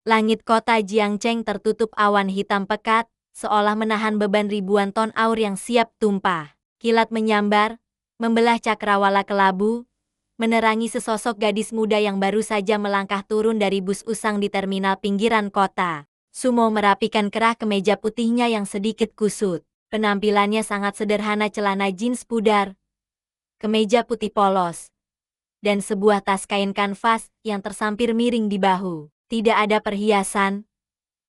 Langit kota Jiangcheng tertutup awan hitam pekat, seolah menahan beban ribuan ton aur yang siap tumpah. Kilat menyambar, membelah cakrawala kelabu, menerangi sesosok gadis muda yang baru saja melangkah turun dari bus usang di terminal pinggiran kota. Sumo merapikan kerah kemeja putihnya yang sedikit kusut. Penampilannya sangat sederhana, celana jeans pudar, kemeja putih polos, dan sebuah tas kain kanvas yang tersampir miring di bahu. Tidak ada perhiasan,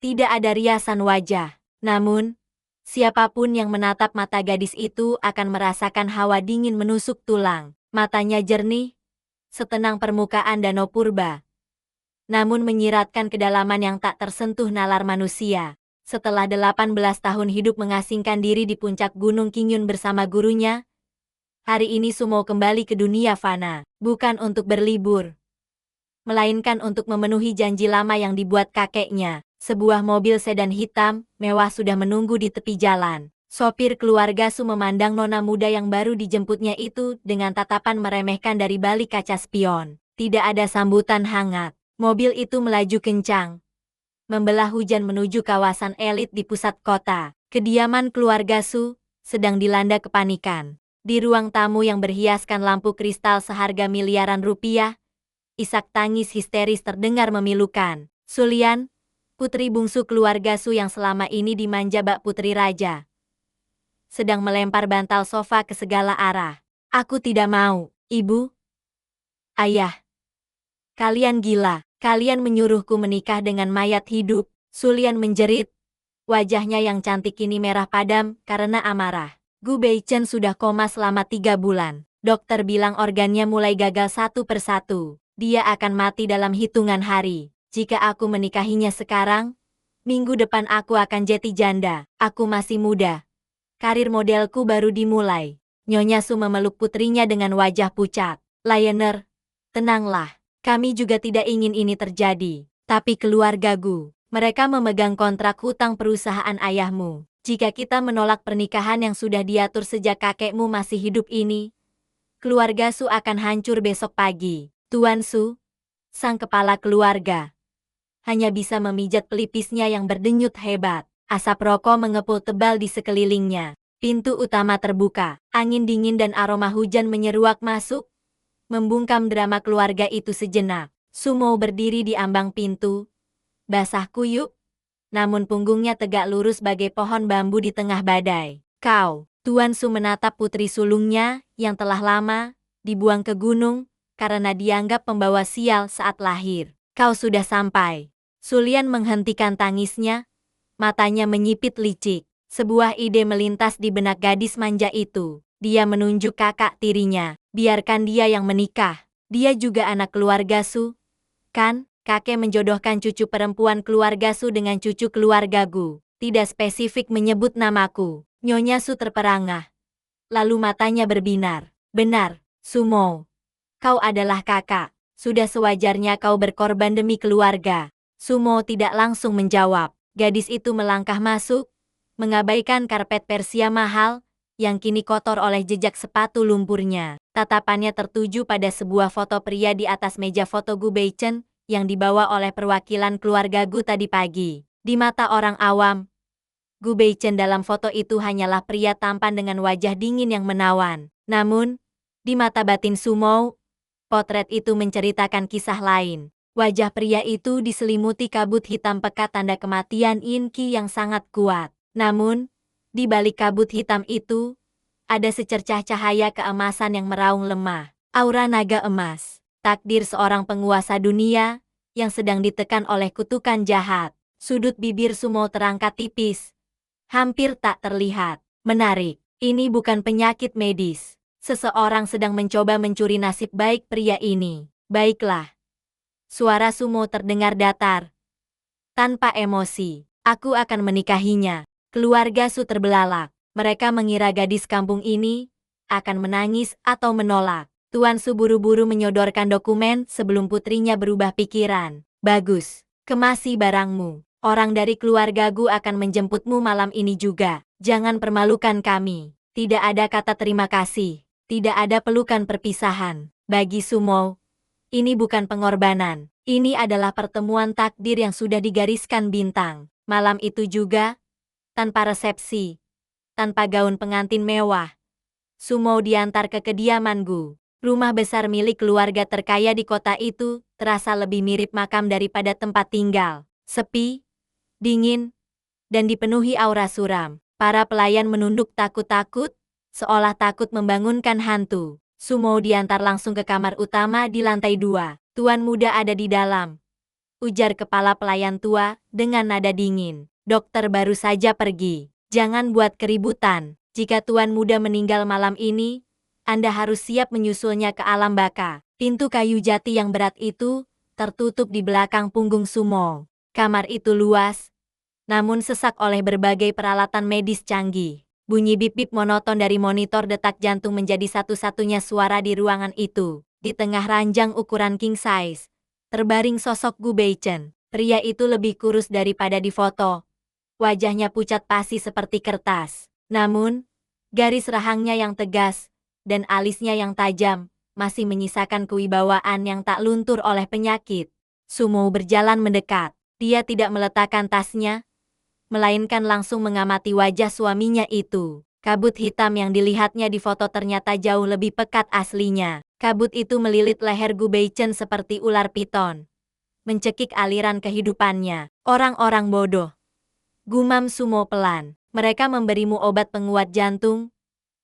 tidak ada riasan wajah. Namun, siapapun yang menatap mata gadis itu akan merasakan hawa dingin menusuk tulang. Matanya jernih, setenang permukaan danau purba, namun menyiratkan kedalaman yang tak tersentuh nalar manusia. Setelah 18 tahun hidup mengasingkan diri di puncak Gunung Qingyun bersama gurunya, hari ini Sumo kembali ke dunia fana, bukan untuk berlibur, melainkan untuk memenuhi janji lama yang dibuat kakeknya. Sebuah mobil sedan hitam, mewah sudah menunggu di tepi jalan. Sopir keluarga Su memandang nona muda yang baru dijemputnya itu dengan tatapan meremehkan dari balik kaca spion. Tidak ada sambutan hangat. Mobil itu melaju kencang, membelah hujan menuju kawasan elit di pusat kota. Kediaman keluarga Su sedang dilanda kepanikan. Di ruang tamu yang berhiaskan lampu kristal seharga miliaran rupiah, isak tangis histeris terdengar memilukan. Sulian, putri bungsu keluarga Su yang selama ini dimanja bak putri raja, sedang melempar bantal sofa ke segala arah. Aku tidak mau, ibu. Ayah, kalian gila. Kalian menyuruhku menikah dengan mayat hidup. Sulian menjerit. Wajahnya yang cantik kini merah padam karena amarah. Gu Beichen sudah koma selama 3 bulan. Dokter bilang organnya mulai gagal satu persatu. Dia akan mati dalam hitungan hari. Jika aku menikahinya sekarang, minggu depan aku akan jadi janda. Aku masih muda. Karir modelku baru dimulai. Nyonya Su memeluk putrinya dengan wajah pucat. Lionel, tenanglah. Kami juga tidak ingin ini terjadi. Tapi keluarga Gu, mereka memegang kontrak hutang perusahaan ayahmu. Jika kita menolak pernikahan yang sudah diatur sejak kakekmu masih hidup ini, keluarga Su akan hancur besok pagi. Tuan Su, sang kepala keluarga, hanya bisa memijat pelipisnya yang berdenyut hebat. Asap rokok mengepul tebal di sekelilingnya. Pintu utama terbuka. Angin dingin dan aroma hujan menyeruak masuk, membungkam drama keluarga itu sejenak. Sumo berdiri di ambang pintu, basah kuyup, namun punggungnya tegak lurus bagai pohon bambu di tengah badai. Kau, Tuan Su menatap putri sulungnya yang telah lama dibuang ke gunung karena dianggap pembawa sial saat lahir. Kau sudah sampai. Sulian menghentikan tangisnya, matanya menyipit licik. Sebuah ide melintas di benak gadis manja itu. Dia menunjuk kakak tirinya. Biarkan dia yang menikah. Dia juga anak keluarga Su, kan? Kakek menjodohkan cucu perempuan keluarga Su dengan cucu keluarga Gu. Tidak spesifik menyebut namaku. Nyonya Su terperangah. Lalu matanya berbinar. Benar, Sumo. Kau adalah kakak. Sudah sewajarnya kau berkorban demi keluarga. Sumo tidak langsung menjawab. Gadis itu melangkah masuk, mengabaikan karpet Persia mahal yang kini kotor oleh jejak sepatu lumpurnya. Tatapannya tertuju pada sebuah foto pria di atas meja foto Gu Beichen yang dibawa oleh perwakilan keluarga Gu tadi pagi. Di mata orang awam, Gu Beichen dalam foto itu hanyalah pria tampan dengan wajah dingin yang menawan. Namun, di mata batin Sumo, potret itu menceritakan kisah lain. Wajah pria itu diselimuti kabut hitam pekat tanda kematian Yin Qi yang sangat kuat. Namun, di balik kabut hitam itu, ada secercah cahaya keemasan yang meraung lemah. Aura naga emas. Takdir seorang penguasa dunia yang sedang ditekan oleh kutukan jahat. Sudut bibir Sumo terangkat tipis, hampir tak terlihat. Menarik. Ini bukan penyakit medis. Seseorang sedang mencoba mencuri nasib baik pria ini. Baiklah. Suara Sumo terdengar datar, tanpa emosi. Aku akan menikahinya. Keluarga Su terbelalak. Mereka mengira gadis kampung ini akan menangis atau menolak. Tuan Su buru-buru menyodorkan dokumen sebelum putrinya berubah pikiran. Bagus, kemasi barangmu. Orang dari keluarga Gu akan menjemputmu malam ini juga. Jangan permalukan kami. Tidak ada kata terima kasih. Tidak ada pelukan perpisahan. Bagi Sumo, Ini bukan pengorbanan. Ini adalah pertemuan takdir yang sudah digariskan bintang. Malam itu juga, tanpa resepsi, tanpa gaun pengantin mewah, Sumo diantar ke kediaman Gu. Rumah besar milik keluarga terkaya di kota itu terasa lebih mirip makam daripada tempat tinggal. Sepi, dingin, dan dipenuhi aura suram. Para pelayan menunduk takut-takut, seolah takut membangunkan hantu. Sumo diantar langsung ke kamar utama di lantai 2. Tuan muda ada di dalam, ujar kepala pelayan tua dengan nada dingin. Dokter baru saja pergi. Jangan buat keributan. Jika tuan muda meninggal malam ini, Anda harus siap menyusulnya ke alam baka. Pintu kayu jati yang berat itu tertutup di belakang punggung Sumo. Kamar itu luas, namun sesak oleh berbagai peralatan medis canggih. Bunyi bip-bip monoton dari monitor detak jantung menjadi satu-satunya suara di ruangan itu. Di tengah ranjang ukuran king size, terbaring sosok Gu Beichen. Pria itu lebih kurus daripada di foto. Wajahnya pucat pasi seperti kertas. Namun, garis rahangnya yang tegas dan alisnya yang tajam masih menyisakan kewibawaan yang tak luntur oleh penyakit. Sumo berjalan mendekat. Dia tidak meletakkan tasnya, melainkan langsung mengamati wajah suaminya itu. Kabut hitam yang dilihatnya di foto ternyata jauh lebih pekat aslinya. Kabut itu melilit leher Gu Beichen seperti ular piton, mencekik aliran kehidupannya. Orang-orang bodoh, gumam Sumo pelan. Mereka memberimu obat penguat jantung,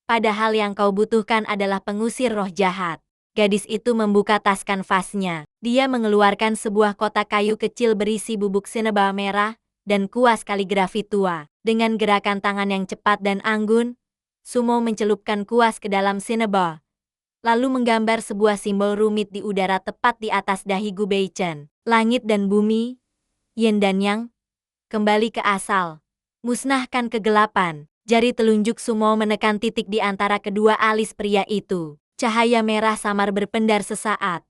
padahal yang kau butuhkan adalah pengusir roh jahat. Gadis itu membuka tas kanvasnya. Dia mengeluarkan sebuah kotak kayu kecil berisi bubuk sineba merah dan kuas kaligrafi tua. Dengan gerakan tangan yang cepat dan anggun, Sumo mencelupkan kuas ke dalam sineba, lalu menggambar sebuah simbol rumit di udara tepat di atas dahi Gu Beichen. Langit dan bumi, yin dan yang, kembali ke asal. Musnahkan kegelapan. Jari telunjuk Sumo menekan titik di antara kedua alis pria itu. Cahaya merah samar berpendar sesaat,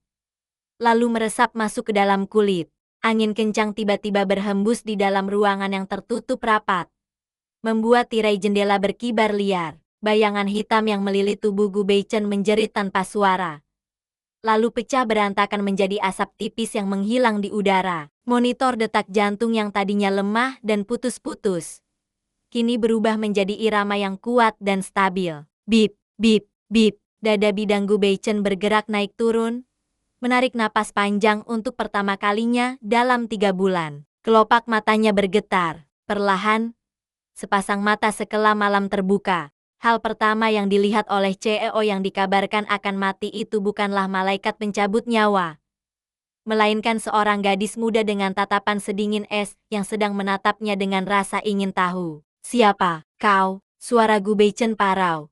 lalu meresap masuk ke dalam kulit. Angin kencang tiba-tiba berhembus di dalam ruangan yang tertutup rapat, membuat tirai jendela berkibar liar. Bayangan hitam yang melilit tubuh Gu Beichen menjerit tanpa suara, lalu pecah berantakan menjadi asap tipis yang menghilang di udara. Monitor detak jantung yang tadinya lemah dan putus-putus, kini berubah menjadi irama yang kuat dan stabil. Bip, bip, bip. Dada bidang Gu Beichen bergerak naik turun, menarik napas panjang untuk pertama kalinya dalam 3 bulan. Kelopak matanya bergetar. Perlahan, sepasang mata sekelam malam terbuka. Hal pertama yang dilihat oleh CEO yang dikabarkan akan mati itu bukanlah malaikat pencabut nyawa, melainkan seorang gadis muda dengan tatapan sedingin es yang sedang menatapnya dengan rasa ingin tahu. Siapa kau? Suara Gu Beichen parau,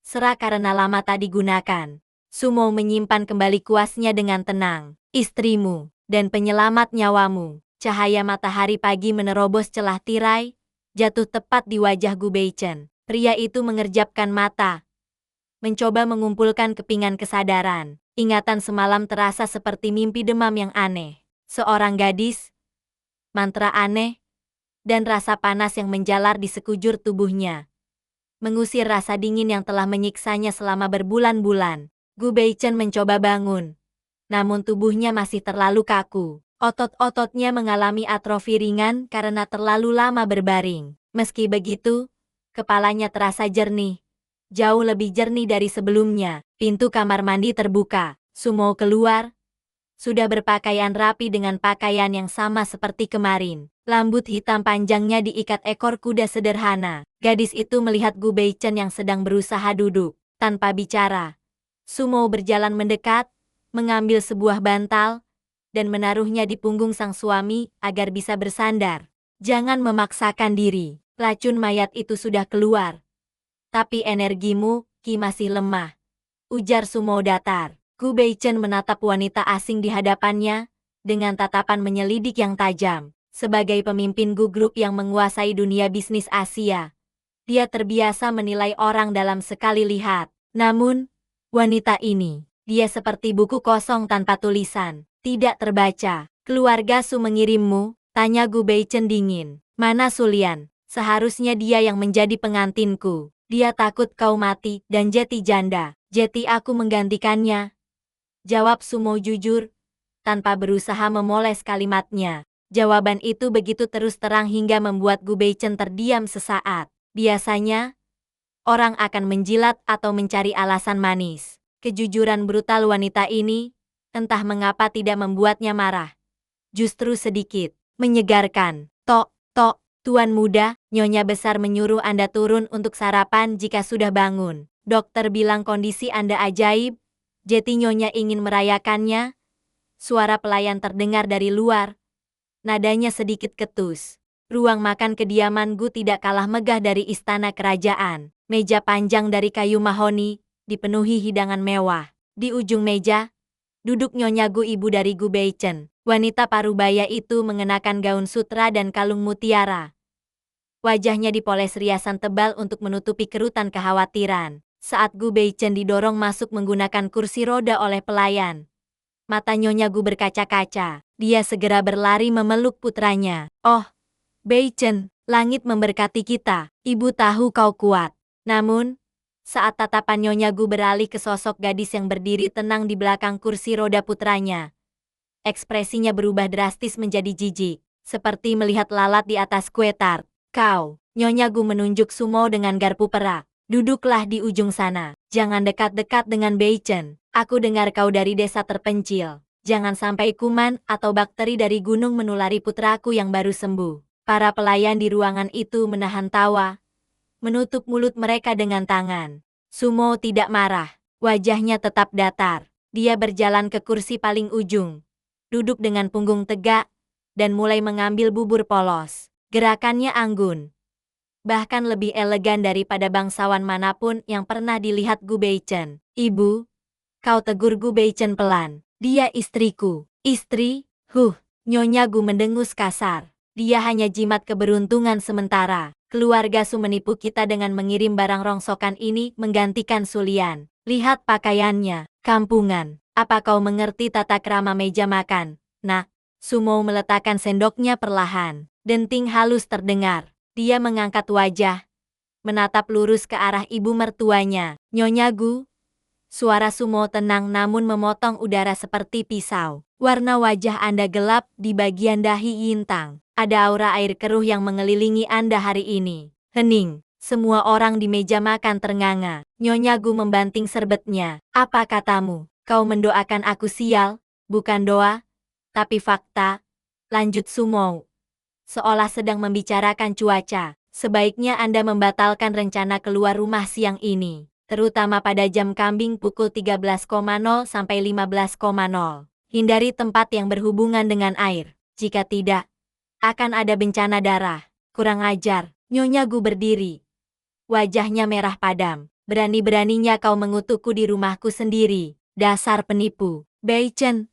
serak karena lama tak digunakan. Sumo menyimpan kembali kuasnya dengan tenang. Istrimu dan penyelamat nyawamu. Cahaya matahari pagi menerobos celah tirai, jatuh tepat di wajah Gu Beichen. Pria itu mengerjapkan mata, mencoba mengumpulkan kepingan kesadaran. Ingatan semalam terasa seperti mimpi demam yang aneh. Seorang gadis, mantra aneh, dan rasa panas yang menjalar di sekujur tubuhnya, mengusir rasa dingin yang telah menyiksanya selama berbulan-bulan. Gu Beichen mencoba bangun, namun tubuhnya masih terlalu kaku. Otot-ototnya mengalami atrofi ringan karena terlalu lama berbaring. Meski begitu, kepalanya terasa jernih, jauh lebih jernih dari sebelumnya. Pintu kamar mandi terbuka. Sumo keluar, sudah berpakaian rapi dengan pakaian yang sama seperti kemarin. Rambut hitam panjangnya diikat ekor kuda sederhana. Gadis itu melihat Gu Beichen yang sedang berusaha duduk. Tanpa bicara, Sumo berjalan mendekat, mengambil sebuah bantal, dan menaruhnya di punggung sang suami agar bisa bersandar. Jangan memaksakan diri. Racun mayat itu sudah keluar, tapi energimu Ki masih lemah, ujar Sumo datar. Gu Beichen menatap wanita asing di hadapannya dengan tatapan menyelidik yang tajam. Sebagai pemimpin Gu Group yang menguasai dunia bisnis Asia, dia terbiasa menilai orang dalam sekali lihat. Namun, wanita ini, dia seperti buku kosong tanpa tulisan, tidak terbaca. Keluarga Su mengirimmu? Tanya Gu Beichen dingin. Mana Sulian? Seharusnya dia yang menjadi pengantinku. Dia takut kau mati dan Jeti janda. Jeti aku menggantikannya. Jawab Sumo jujur, tanpa berusaha memoles kalimatnya. Jawaban itu begitu terus terang hingga membuat Gu Beichen terdiam sesaat. Biasanya, orang akan menjilat atau mencari alasan manis. Kejujuran brutal wanita ini, entah mengapa tidak membuatnya marah. Justru sedikit menyegarkan. Tok, tok, Tuan muda, Nyonya besar menyuruh Anda turun untuk sarapan jika sudah bangun. Dokter bilang kondisi Anda ajaib, jadi Nyonya ingin merayakannya. Suara pelayan terdengar dari luar. Nadanya sedikit ketus. Ruang makan kediaman Gu tidak kalah megah dari istana kerajaan. Meja panjang dari kayu mahoni, dipenuhi hidangan mewah. Di ujung meja, duduk Nyonya Gu, ibu dari Gu Beichen. Wanita parubaya itu mengenakan gaun sutra dan kalung mutiara. Wajahnya dipoles riasan tebal untuk menutupi kerutan kekhawatiran. Saat Gu Beichen didorong masuk menggunakan kursi roda oleh pelayan, mata Nyonya Gu berkaca-kaca. Dia segera berlari memeluk putranya. Oh, Beichen, langit memberkati kita. Ibu tahu kau kuat. Namun, saat tatapan Nyonya Gu beralih ke sosok gadis yang berdiri tenang di belakang kursi roda putranya, ekspresinya berubah drastis menjadi jijik, seperti melihat lalat di atas kue tart. Kau, Nyonya Gu menunjuk Sumo dengan garpu perak. Duduklah di ujung sana. Jangan dekat-dekat dengan Beichen. Aku dengar kau dari desa terpencil. Jangan sampai kuman atau bakteri dari gunung menulari putraku yang baru sembuh. Para pelayan di ruangan itu menahan tawa, menutup mulut mereka dengan tangan. Sumo tidak marah. Wajahnya tetap datar. Dia berjalan ke kursi paling ujung, duduk dengan punggung tegak, dan mulai mengambil bubur polos. Gerakannya anggun, bahkan lebih elegan daripada bangsawan manapun yang pernah dilihat Gu Beichen. Ibu, kau, tegur Gu Beichen pelan. Dia istriku. Istri? Nyonya Gu mendengus kasar. Dia hanya jimat keberuntungan sementara. Keluarga Su menipu kita dengan mengirim barang rongsokan ini menggantikan Sulian. Lihat pakaiannya, kampungan. Apa kau mengerti tata krama meja makan? Nak, Sumo meletakkan sendoknya perlahan. Denting halus terdengar. Dia mengangkat wajah, menatap lurus ke arah ibu mertuanya. Nyonya Gu. Suara Sumo tenang namun memotong udara seperti pisau. Warna wajah Anda gelap di bagian dahi Yintang. Ada aura air keruh yang mengelilingi Anda hari ini. Hening. Semua orang di meja makan ternganga. Nyonya Gu membanting serbetnya. Apa katamu? Kau mendoakan aku sial? Bukan doa, tapi fakta. Lanjut Sumo, seolah sedang membicarakan cuaca. Sebaiknya Anda membatalkan rencana keluar rumah siang ini, terutama pada jam kambing pukul 13.00 sampai 15.00. Hindari tempat yang berhubungan dengan air. Jika tidak, akan ada bencana darah. Kurang ajar. Nyonya Gu berdiri. Wajahnya merah padam. Berani-beraninya kau mengutukku di rumahku sendiri. Dasar penipu. Beichen,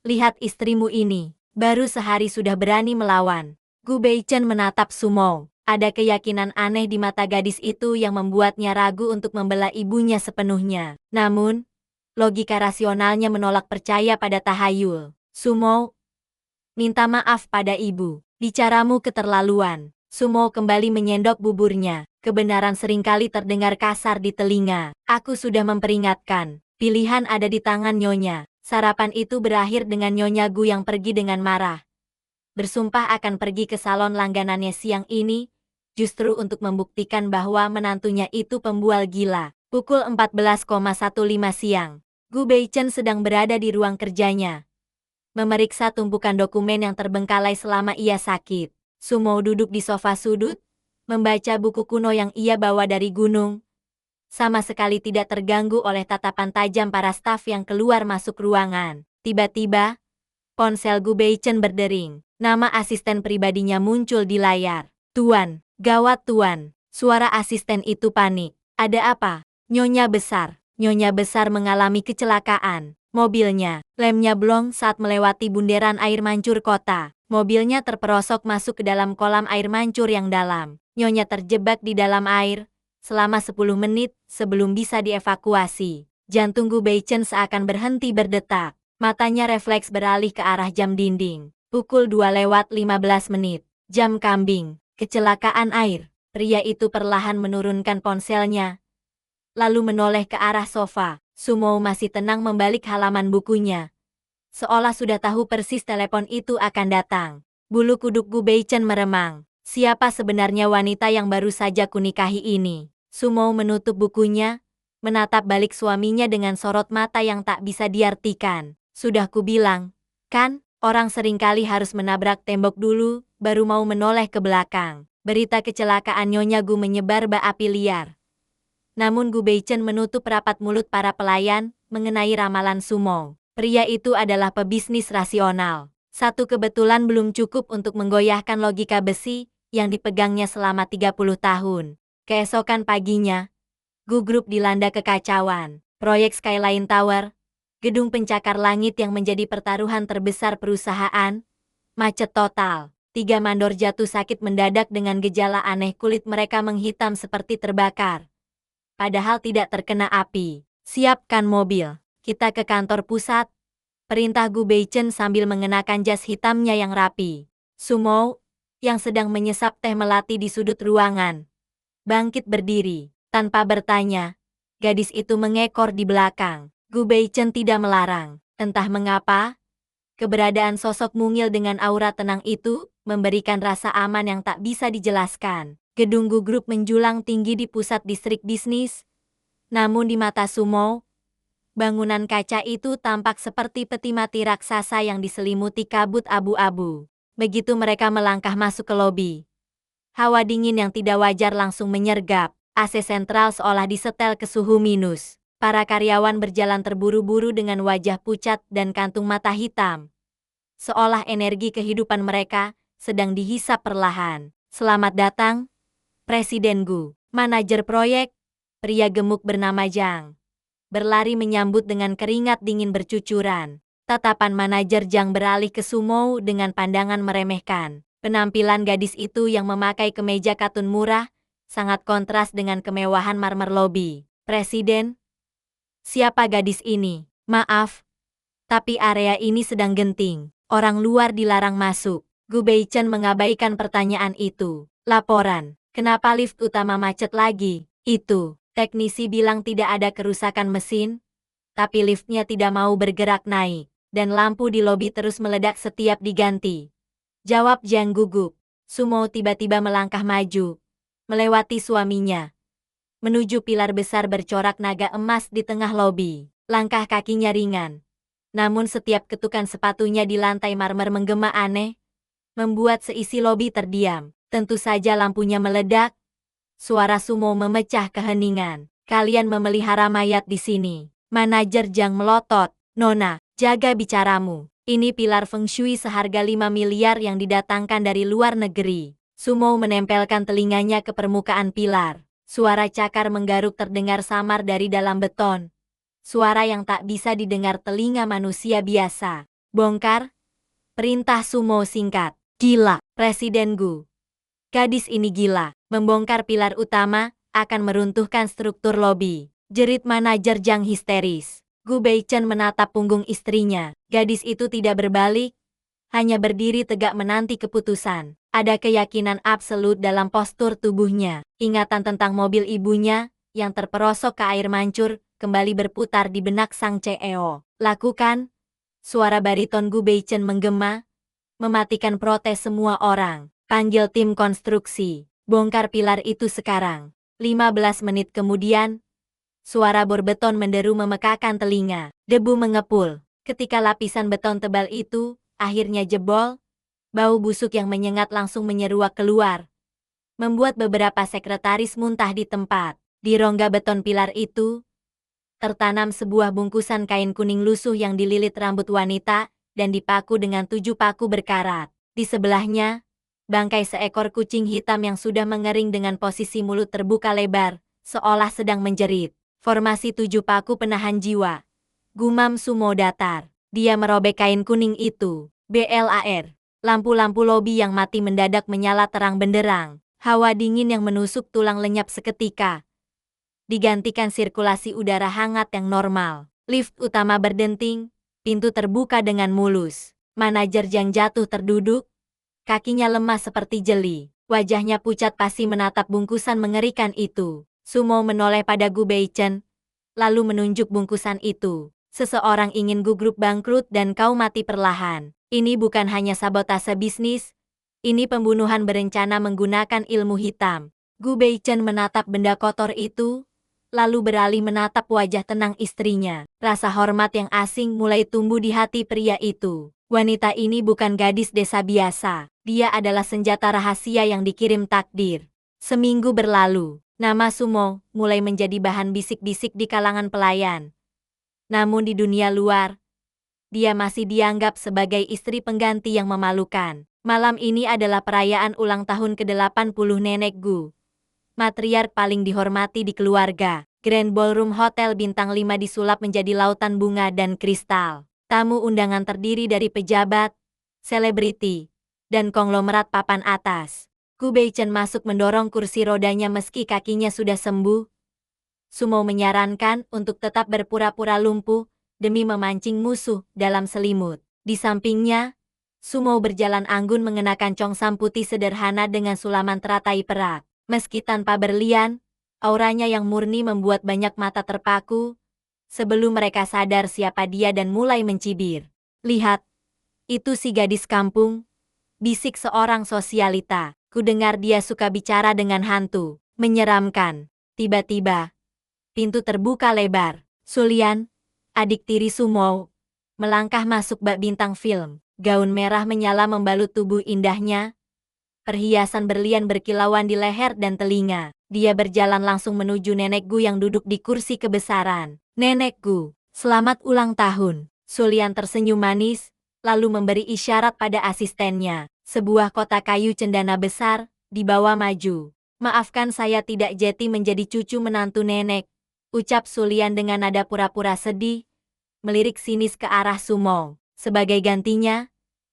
lihat istrimu ini. Baru sehari sudah berani melawan. Gu Beichen menatap Sumo. Ada keyakinan aneh di mata gadis itu yang membuatnya ragu untuk membela ibunya sepenuhnya. Namun, logika rasionalnya menolak percaya pada tahayul. Sumo, minta maaf pada ibu. Bicaramu keterlaluan. Sumo kembali menyendok buburnya. Kebenaran seringkali terdengar kasar di telinga. Aku sudah memperingatkan. Pilihan ada di tangan Nyonya. Sarapan itu berakhir dengan Nyonya Gu yang pergi dengan marah. Bersumpah akan pergi ke salon langganannya siang ini, justru untuk membuktikan bahwa menantunya itu pembual gila. Pukul 14.15 siang. Gu Beichen sedang berada di ruang kerjanya, memeriksa tumpukan dokumen yang terbengkalai selama ia sakit. Sumo duduk di sofa sudut, membaca buku kuno yang ia bawa dari gunung, sama sekali tidak terganggu oleh tatapan tajam para staf yang keluar masuk ruangan. Tiba-tiba, ponsel Gu Beichen berdering. Nama asisten pribadinya muncul di layar. Tuan, gawat Tuan. Suara asisten itu panik. Ada apa? Nyonya besar. Nyonya besar mengalami kecelakaan. Mobilnya, lemnya blong saat melewati bunderan air mancur kota. Mobilnya terperosok masuk ke dalam kolam air mancur yang dalam. Nyonya terjebak di dalam air selama 10 menit sebelum bisa dievakuasi. Jantung Gu Beichen seakan berhenti berdetak. Matanya refleks beralih ke arah jam dinding. Pukul 2:15. Jam kambing. Kecelakaan air. Pria itu perlahan menurunkan ponselnya, lalu menoleh ke arah sofa. Sumo masih tenang membalik halaman bukunya. Seolah sudah tahu persis telepon itu akan datang. Bulu kuduk Gu Beichen meremang. Siapa sebenarnya wanita yang baru saja kunikahi ini? Sumo menutup bukunya, menatap balik suaminya dengan sorot mata yang tak bisa diartikan. Sudah kubilang, kan, orang seringkali harus menabrak tembok dulu, baru mau menoleh ke belakang. Berita kecelakaan Nyonya Gu menyebar bak api liar. Namun Gu Beichen menutup rapat mulut para pelayan mengenai ramalan Sumo. Pria itu adalah pebisnis rasional. Satu kebetulan belum cukup untuk menggoyahkan logika besi yang dipegangnya selama 30 tahun. Keesokan paginya, Gu Group dilanda kekacauan. Proyek Skyline Tower, gedung pencakar langit yang menjadi pertaruhan terbesar perusahaan, macet total. 3 mandor jatuh sakit mendadak dengan gejala aneh, kulit mereka menghitam seperti terbakar. Padahal tidak terkena api. Siapkan mobil. Kita ke kantor pusat. Perintah Gu Beichen sambil mengenakan jas hitamnya yang rapi. Sumo, yang sedang menyesap teh melati di sudut ruangan, bangkit berdiri. Tanpa bertanya, gadis itu mengekor di belakang. Gu Beichen tidak melarang. Entah mengapa, keberadaan sosok mungil dengan aura tenang itu memberikan rasa aman yang tak bisa dijelaskan. Gedung Gu Group menjulang tinggi di pusat distrik bisnis. Namun di mata Sumo, bangunan kaca itu tampak seperti peti mati raksasa yang diselimuti kabut abu-abu. Begitu mereka melangkah masuk ke lobi, hawa dingin yang tidak wajar langsung menyergap. AC sentral seolah disetel ke suhu minus. Para karyawan berjalan terburu-buru dengan wajah pucat dan kantung mata hitam. Seolah energi kehidupan mereka sedang dihisap perlahan. Selamat datang, Presiden Gu. Manajer proyek, pria gemuk bernama Zhang, berlari menyambut dengan keringat dingin bercucuran. Tatapan manajer Zhang beralih ke Sumo dengan pandangan meremehkan. Penampilan gadis itu yang memakai kemeja katun murah sangat kontras dengan kemewahan marmer lobi. Presiden, siapa gadis ini? Maaf, tapi area ini sedang genting. Orang luar dilarang masuk. Gu Beichen mengabaikan pertanyaan itu. Laporan, kenapa lift utama macet lagi? Itu, teknisi bilang tidak ada kerusakan mesin, tapi liftnya tidak mau bergerak naik, dan lampu di lobi terus meledak setiap diganti. Jawab Zhang gugup. Sumo tiba-tiba melangkah maju, melewati suaminya, menuju pilar besar bercorak naga emas di tengah lobi. Langkah kakinya ringan. Namun setiap ketukan sepatunya di lantai marmer menggema aneh, membuat seisi lobi terdiam. Tentu saja lampunya meledak. Suara Sumo memecah keheningan. Kalian memelihara mayat di sini. Manajer Zhang melotot. Nona, jaga bicaramu. Ini pilar feng shui seharga 5 miliar yang didatangkan dari luar negeri. Sumo menempelkan telinganya ke permukaan pilar. Suara cakar menggaruk terdengar samar dari dalam beton. Suara yang tak bisa didengar telinga manusia biasa. Bongkar. Perintah Sumo singkat. Gila, Presiden Gu. Gadis ini gila. Membongkar pilar utama akan meruntuhkan struktur lobi. Jerit manajer Zhang histeris. Gu Beichen menatap punggung istrinya. Gadis itu tidak berbalik, hanya berdiri tegak menanti keputusan. Ada keyakinan absolut dalam postur tubuhnya. Ingatan tentang mobil ibunya yang terperosok ke air mancur kembali berputar di benak sang CEO. Lakukan. Suara bariton Gu Beichen menggema, mematikan protes semua orang. Panggil tim konstruksi. Bongkar pilar itu sekarang. 15 menit kemudian, suara bor beton menderu memekakan telinga. Debu mengepul. Ketika lapisan beton tebal itu akhirnya jebol, bau busuk yang menyengat langsung menyeruak keluar, membuat beberapa sekretaris muntah di tempat. Di rongga beton pilar itu, tertanam sebuah bungkusan kain kuning lusuh yang dililit rambut wanita dan dipaku dengan 7 paku berkarat. Di sebelahnya, bangkai seekor kucing hitam yang sudah mengering dengan posisi mulut terbuka lebar, seolah sedang menjerit. Formasi 7 paku penahan jiwa. Gumam Sumo datar. Dia merobek kain kuning itu. BLAR. Lampu-lampu lobi yang mati mendadak menyala terang benderang. Hawa dingin yang menusuk tulang lenyap seketika, digantikan sirkulasi udara hangat yang normal. Lift utama berdenting, pintu terbuka dengan mulus. Manajer Zhang jatuh terduduk, kakinya lemas seperti jeli. Wajahnya pucat pasi menatap bungkusan mengerikan itu. Sumo menoleh pada Gu Beichen, lalu menunjuk bungkusan itu. Seseorang ingin gugup bangkrut dan kau mati perlahan. Ini bukan hanya sabotase bisnis, ini pembunuhan berencana menggunakan ilmu hitam. Gu Beichen menatap benda kotor itu, lalu beralih menatap wajah tenang istrinya. Rasa hormat yang asing mulai tumbuh di hati pria itu. Wanita ini bukan gadis desa biasa. Dia adalah senjata rahasia yang dikirim takdir. Seminggu berlalu, nama Sumo mulai menjadi bahan bisik-bisik di kalangan pelayan. Namun di dunia luar, dia masih dianggap sebagai istri pengganti yang memalukan. Malam ini adalah perayaan ulang tahun ke-80 Nenek Gu. Matriark paling dihormati di keluarga. Grand Ballroom Hotel Bintang 5 disulap menjadi lautan bunga dan kristal. Tamu undangan terdiri dari pejabat, selebriti, dan konglomerat papan atas. Gu Beichen masuk mendorong kursi rodanya meski kakinya sudah sembuh. Sumo menyarankan untuk tetap berpura-pura lumpuh demi memancing musuh dalam selimut. Di sampingnya, Sumo berjalan anggun mengenakan congsam putih sederhana dengan sulaman teratai perak. Meski tanpa berlian, auranya yang murni membuat banyak mata terpaku sebelum mereka sadar siapa dia dan mulai mencibir. Lihat, itu si gadis kampung, bisik seorang sosialita. Kudengar dia suka bicara dengan hantu. Menyeramkan. Tiba-tiba, pintu terbuka lebar. Sulian, adik tiri Sumo, melangkah masuk bak bintang film. Gaun merah menyala membalut tubuh indahnya. Perhiasan berlian berkilauan di leher dan telinga. Dia berjalan langsung menuju Nenek Gu yang duduk di kursi kebesaran. Nenek Gu, selamat ulang tahun. Sulian tersenyum manis, lalu memberi isyarat pada asistennya. Sebuah kotak kayu cendana besar dibawa maju. Maafkan saya tidak jeti menjadi cucu menantu nenek, ucap Sulian dengan nada pura-pura sedih, melirik sinis ke arah Sumo. Sebagai gantinya,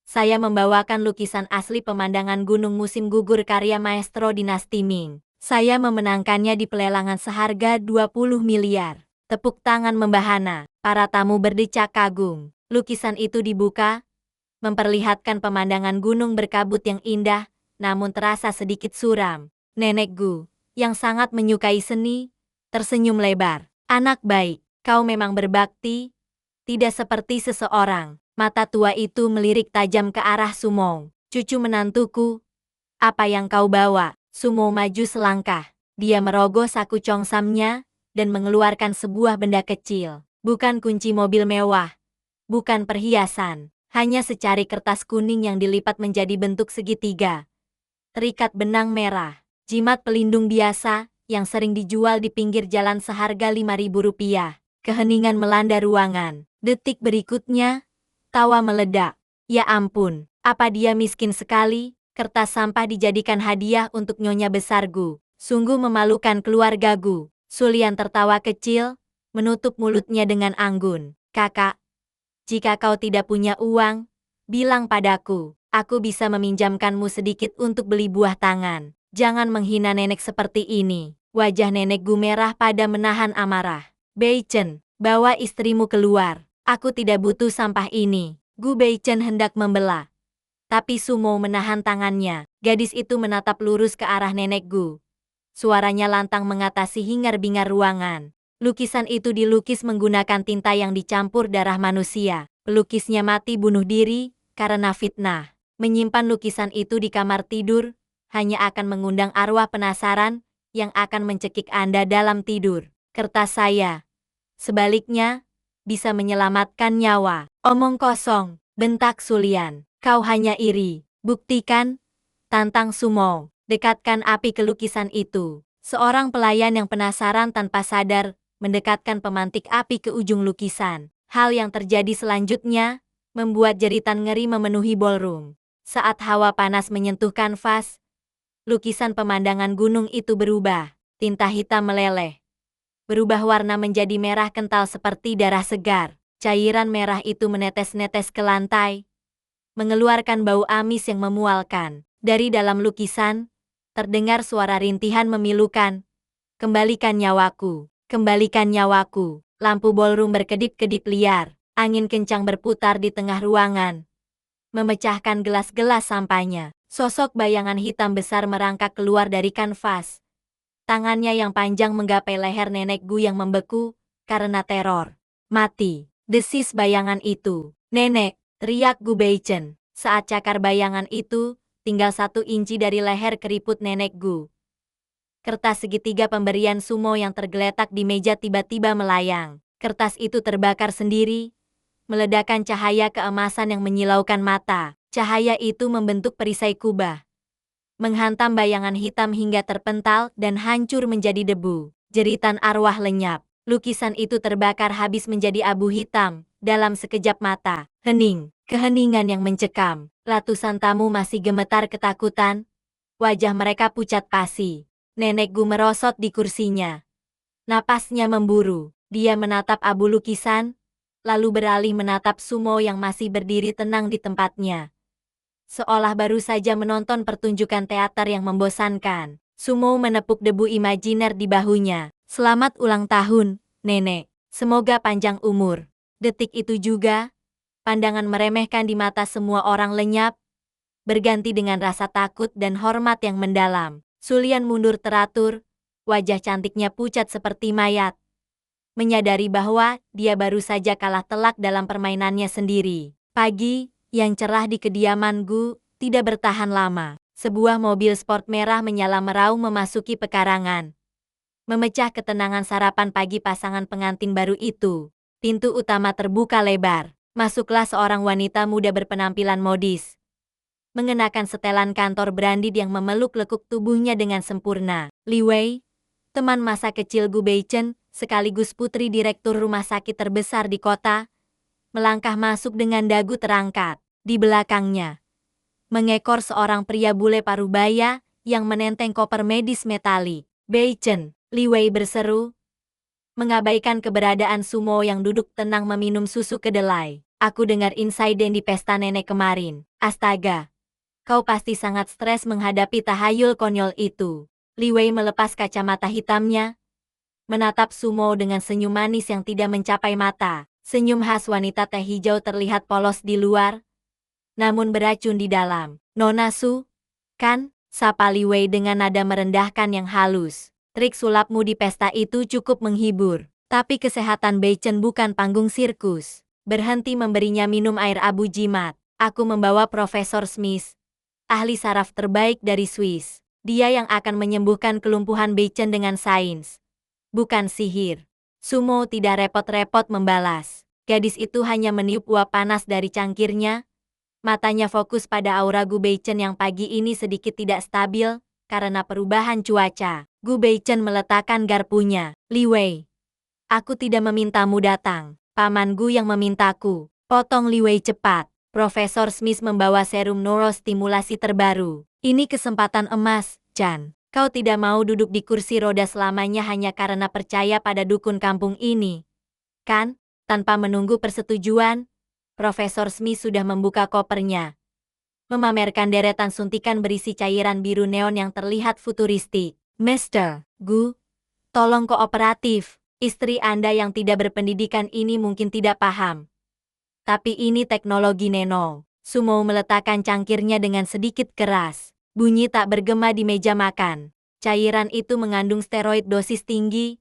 saya membawakan lukisan asli pemandangan gunung musim gugur karya maestro dinasti Ming. Saya memenangkannya di pelelangan seharga 20 miliar. Tepuk tangan membahana. Para tamu berdecak kagum. Lukisan itu dibuka, memperlihatkan pemandangan gunung berkabut yang indah, namun terasa sedikit suram. Nenek Gu, yang sangat menyukai seni, tersenyum lebar. Anak baik, kau memang berbakti, tidak seperti seseorang. Mata tua itu melirik tajam ke arah Sumo. Cucu menantuku, apa yang kau bawa? Sumo maju selangkah. Dia merogoh saku congsamnya dan mengeluarkan sebuah benda kecil. Bukan kunci mobil mewah, bukan perhiasan, hanya secari kertas kuning yang dilipat menjadi bentuk segitiga. Terikat benang merah, jimat pelindung biasa yang sering dijual di pinggir jalan seharga Rp5.000. Keheningan melanda ruangan. Detik berikutnya, tawa meledak. Ya ampun, apa dia miskin sekali? Kertas sampah dijadikan hadiah untuk nyonya besar Gu. Sungguh memalukan keluarga Gu. Sulian tertawa kecil, menutup mulutnya dengan anggun. Kakak, jika kau tidak punya uang, bilang padaku. Aku bisa meminjamkanmu sedikit untuk beli buah tangan. Jangan menghina nenek seperti ini. Wajah Nenek Gu merah pada menahan amarah. Beichen, bawa istrimu keluar. Aku tidak butuh sampah ini. Gu Beichen hendak membela. Tapi Sumo menahan tangannya. Gadis itu menatap lurus ke arah Nenek Gu. Suaranya lantang mengatasi hingar-bingar ruangan. Lukisan itu dilukis menggunakan tinta yang dicampur darah manusia. Pelukisnya mati bunuh diri karena fitnah. Menyimpan lukisan itu di kamar tidur hanya akan mengundang arwah penasaran yang akan mencekik Anda dalam tidur. Kertas saya, sebaliknya, bisa menyelamatkan nyawa. Omong kosong, bentak Sulian. Kau hanya iri. Buktikan, tantang Sumo. Dekatkan api ke lukisan itu. Seorang pelayan yang penasaran tanpa sadar mendekatkan pemantik api ke ujung lukisan. Hal yang terjadi selanjutnya membuat jeritan ngeri memenuhi ballroom. Saat hawa panas menyentuh kanvas, lukisan pemandangan gunung itu berubah. Tinta hitam meleleh, berubah warna menjadi merah kental seperti darah segar. Cairan merah itu menetes-netes ke lantai, mengeluarkan bau amis yang memualkan. Dari dalam lukisan, terdengar suara rintihan memilukan. Kembalikan nyawaku, kembalikan nyawaku. Lampu ballroom berkedip-kedip liar. Angin kencang berputar di tengah ruangan, memecahkan gelas-gelas sampahnya. Sosok bayangan hitam besar merangkak keluar dari kanvas. Tangannya yang panjang menggapai leher Nenek Gu yang membeku, karena teror. Mati, desis bayangan itu. Nenek, teriak Gu Beichen. Saat cakar bayangan itu, tinggal 1 inci dari leher keriput nenek Gu. Kertas segitiga pemberian sumo yang tergeletak di meja tiba-tiba melayang. Kertas itu terbakar sendiri, meledakkan cahaya keemasan yang menyilaukan mata. Cahaya itu membentuk perisai kubah, menghantam bayangan hitam hingga terpental dan hancur menjadi debu. Jeritan arwah lenyap. Lukisan itu terbakar habis menjadi abu hitam. Dalam sekejap mata, hening, keheningan yang mencekam. Ratusan tamu masih gemetar ketakutan. Wajah mereka pucat pasi. Nenek Gu merosot di kursinya. Napasnya memburu. Dia menatap abu lukisan, lalu beralih menatap sumo yang masih berdiri tenang di tempatnya. Seolah baru saja menonton pertunjukan teater yang membosankan. Sumo menepuk debu imajiner di bahunya. Selamat ulang tahun, nenek. Semoga panjang umur. Detik itu juga, pandangan meremehkan di mata semua orang lenyap, berganti dengan rasa takut dan hormat yang mendalam. Sulian mundur teratur, wajah cantiknya pucat seperti mayat. Menyadari bahwa dia baru saja kalah telak dalam permainannya sendiri. Pagi yang cerah di kediaman Gu tidak bertahan lama. Sebuah mobil sport merah menyala meraung memasuki pekarangan, memecah ketenangan sarapan pagi pasangan pengantin baru itu. Pintu utama terbuka lebar. Masuklah seorang wanita muda berpenampilan modis, mengenakan setelan kantor branded yang memeluk lekuk tubuhnya dengan sempurna. Li Wei, teman masa kecil Gu Beichen, sekaligus putri direktur rumah sakit terbesar di kota, melangkah masuk dengan dagu terangkat. Di belakangnya, mengekor seorang pria bule parubaya yang menenteng koper medis metalik. Beichen, Li Wei berseru, mengabaikan keberadaan sumo yang duduk tenang meminum susu kedelai. Aku dengar insiden di pesta nenek kemarin. Astaga, kau pasti sangat stres menghadapi tahayul konyol itu. Li Wei melepas kacamata hitamnya, menatap sumo dengan senyum manis yang tidak mencapai mata. Senyum khas wanita teh hijau terlihat polos di luar, namun beracun di dalam. Nona Su, kan? Sapa Li Wei dengan nada merendahkan yang halus. Trik sulapmu di pesta itu cukup menghibur. Tapi kesehatan Beichen bukan panggung sirkus. Berhenti memberinya minum air abu jimat. Aku membawa Profesor Smith, ahli saraf terbaik dari Swiss. Dia yang akan menyembuhkan kelumpuhan Beichen dengan sains, bukan sihir. Sumo tidak repot-repot membalas. Gadis itu hanya meniup uap panas dari cangkirnya. Matanya fokus pada aura Gu Beichen yang pagi ini sedikit tidak stabil karena perubahan cuaca. Gu Beichen meletakkan garpunya. Li Wei, aku tidak memintamu datang. Paman Gu yang memintaku. Potong Li Wei cepat. Profesor Smith membawa serum neurostimulasi terbaru. Ini kesempatan emas, Chan. Kau tidak mau duduk di kursi roda selamanya hanya karena percaya pada dukun kampung ini, kan? Tanpa menunggu persetujuan, Profesor Smith sudah membuka kopernya, memamerkan deretan suntikan berisi cairan biru neon yang terlihat futuristik. Mr. Gu, tolong kooperatif. Istri Anda yang tidak berpendidikan ini mungkin tidak paham. Tapi ini teknologi nano. Sumo meletakkan cangkirnya dengan sedikit keras. Bunyi tak bergema di meja makan. Cairan itu mengandung steroid dosis tinggi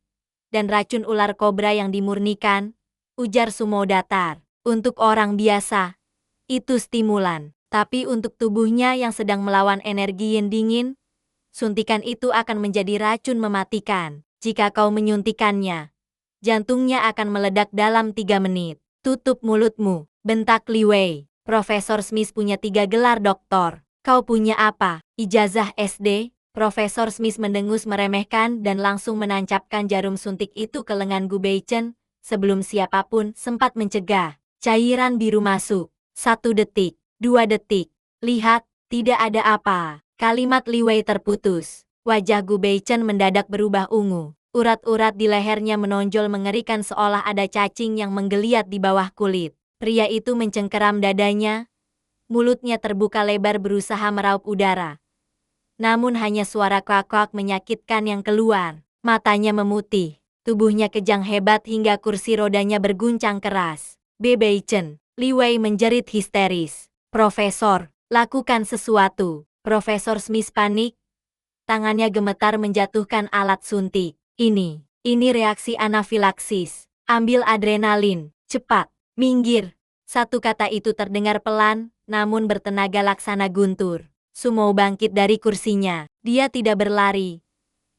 dan racun ular kobra yang dimurnikan, ujar Sumo datar. Untuk orang biasa, itu stimulan. Tapi untuk tubuhnya yang sedang melawan energi yin dingin, suntikan itu akan menjadi racun mematikan. Jika kau menyuntikannya, jantungnya akan meledak dalam 3 menit. Tutup mulutmu, bentak Li Wei. Profesor Smith punya 3 gelar doktor. Kau punya apa? Ijazah SD? Profesor Smith mendengus meremehkan dan langsung menancapkan jarum suntik itu ke lengan Gu Beichen sebelum siapapun sempat mencegah. Cairan biru masuk. 1 detik, 2 detik. Lihat, tidak ada apa. Kalimat Li Wei terputus. Wajah Gu Beichen mendadak berubah ungu. Urat-urat di lehernya menonjol mengerikan seolah ada cacing yang menggeliat di bawah kulit. Pria itu mencengkeram dadanya. Mulutnya terbuka lebar berusaha meraup udara. Namun hanya suara klak-klak menyakitkan yang keluar. Matanya memutih. Tubuhnya kejang hebat hingga kursi rodanya berguncang keras. Beichen, Li Wei menjerit histeris. Profesor, lakukan sesuatu. Profesor Smith panik. Tangannya gemetar menjatuhkan alat suntik. Ini reaksi anafilaksis. Ambil adrenalin, cepat, minggir. Satu kata itu terdengar pelan, namun bertenaga laksana guntur. Sumo bangkit dari kursinya. Dia tidak berlari,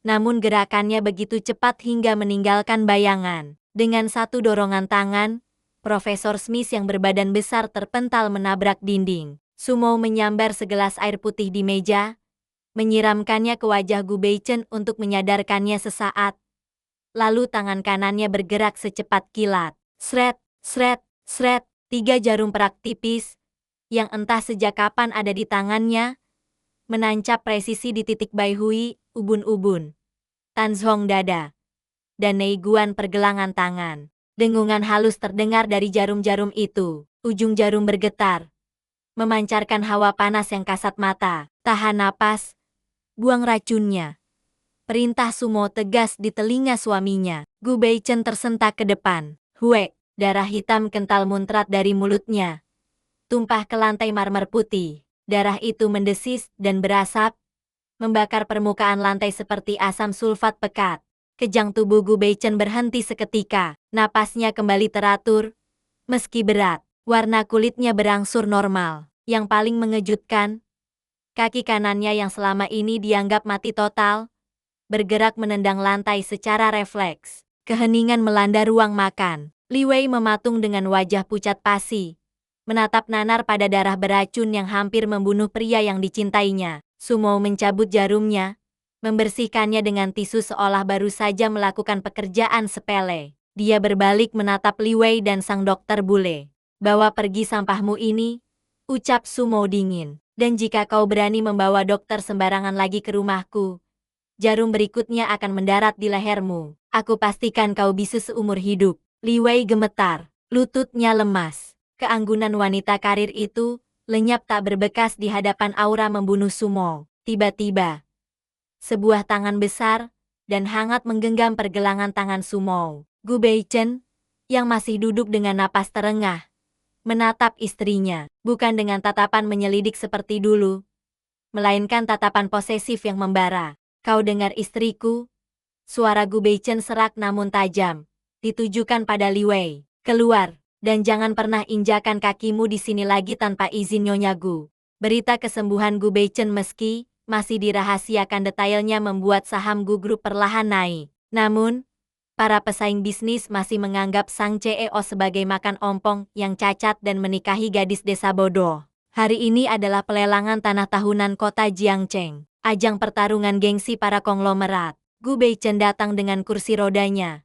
namun gerakannya begitu cepat hingga meninggalkan bayangan. Dengan satu dorongan tangan, Profesor Smith yang berbadan besar terpental menabrak dinding. Sumo menyambar segelas air putih di meja, menyiramkannya ke wajah Gu Beichen untuk menyadarkannya sesaat. Lalu tangan kanannya bergerak secepat kilat. Sret, sret, sret, 3 jarum perak tipis, yang entah sejak kapan ada di tangannya, menancap presisi di titik Baihui, ubun-ubun, Tanzhong dada, dan Neiguan pergelangan tangan. Dengungan halus terdengar dari jarum-jarum itu. Ujung jarum bergetar, memancarkan hawa panas yang kasat mata. Tahan napas, buang racunnya. Perintah Sumo tegas di telinga suaminya. Gu Beichen tersentak ke depan. Huek, darah hitam kental muncrat dari mulutnya, tumpah ke lantai marmer putih. Darah itu mendesis dan berasap, membakar permukaan lantai seperti asam sulfat pekat. Kejang tubuh Gu Beichen berhenti seketika. Napasnya kembali teratur, meski berat. Warna kulitnya berangsur normal. Yang paling mengejutkan, kaki kanannya yang selama ini dianggap mati total, bergerak menendang lantai secara refleks. Keheningan melanda ruang makan. Li Wei mematung dengan wajah pucat pasi, menatap nanar pada darah beracun yang hampir membunuh pria yang dicintainya. Sumo mencabut jarumnya, membersihkannya dengan tisu seolah baru saja melakukan pekerjaan sepele. Dia berbalik menatap Li Wei dan sang dokter bule. Bawa pergi sampahmu ini, ucap Sumo dingin. Dan jika kau berani membawa dokter sembarangan lagi ke rumahku, jarum berikutnya akan mendarat di lehermu. Aku pastikan kau bisu seumur hidup. Li Wei gemetar, lututnya lemas. Keanggunan wanita karir itu lenyap tak berbekas di hadapan aura membunuh Sumo. Tiba-tiba, sebuah tangan besar dan hangat menggenggam pergelangan tangan Sumo. Gu Beichen, yang masih duduk dengan napas terengah, menatap istrinya, bukan dengan tatapan menyelidik seperti dulu, melainkan tatapan posesif yang membara. Kau dengar istriku? Suara Gu Beichen serak namun tajam, ditujukan pada Li Wei. Keluar, dan jangan pernah injakan kakimu di sini lagi tanpa izin Nyonya Gu. Berita kesembuhan Gu Beichen meski masih dirahasiakan detailnya membuat saham Gu Group perlahan naik. Namun, para pesaing bisnis masih menganggap sang CEO sebagai makan ompong yang cacat dan menikahi gadis desa bodoh. Hari ini adalah pelelangan tanah tahunan kota Jiangcheng, ajang pertarungan gengsi para konglomerat. Gu Beichen datang dengan kursi rodanya,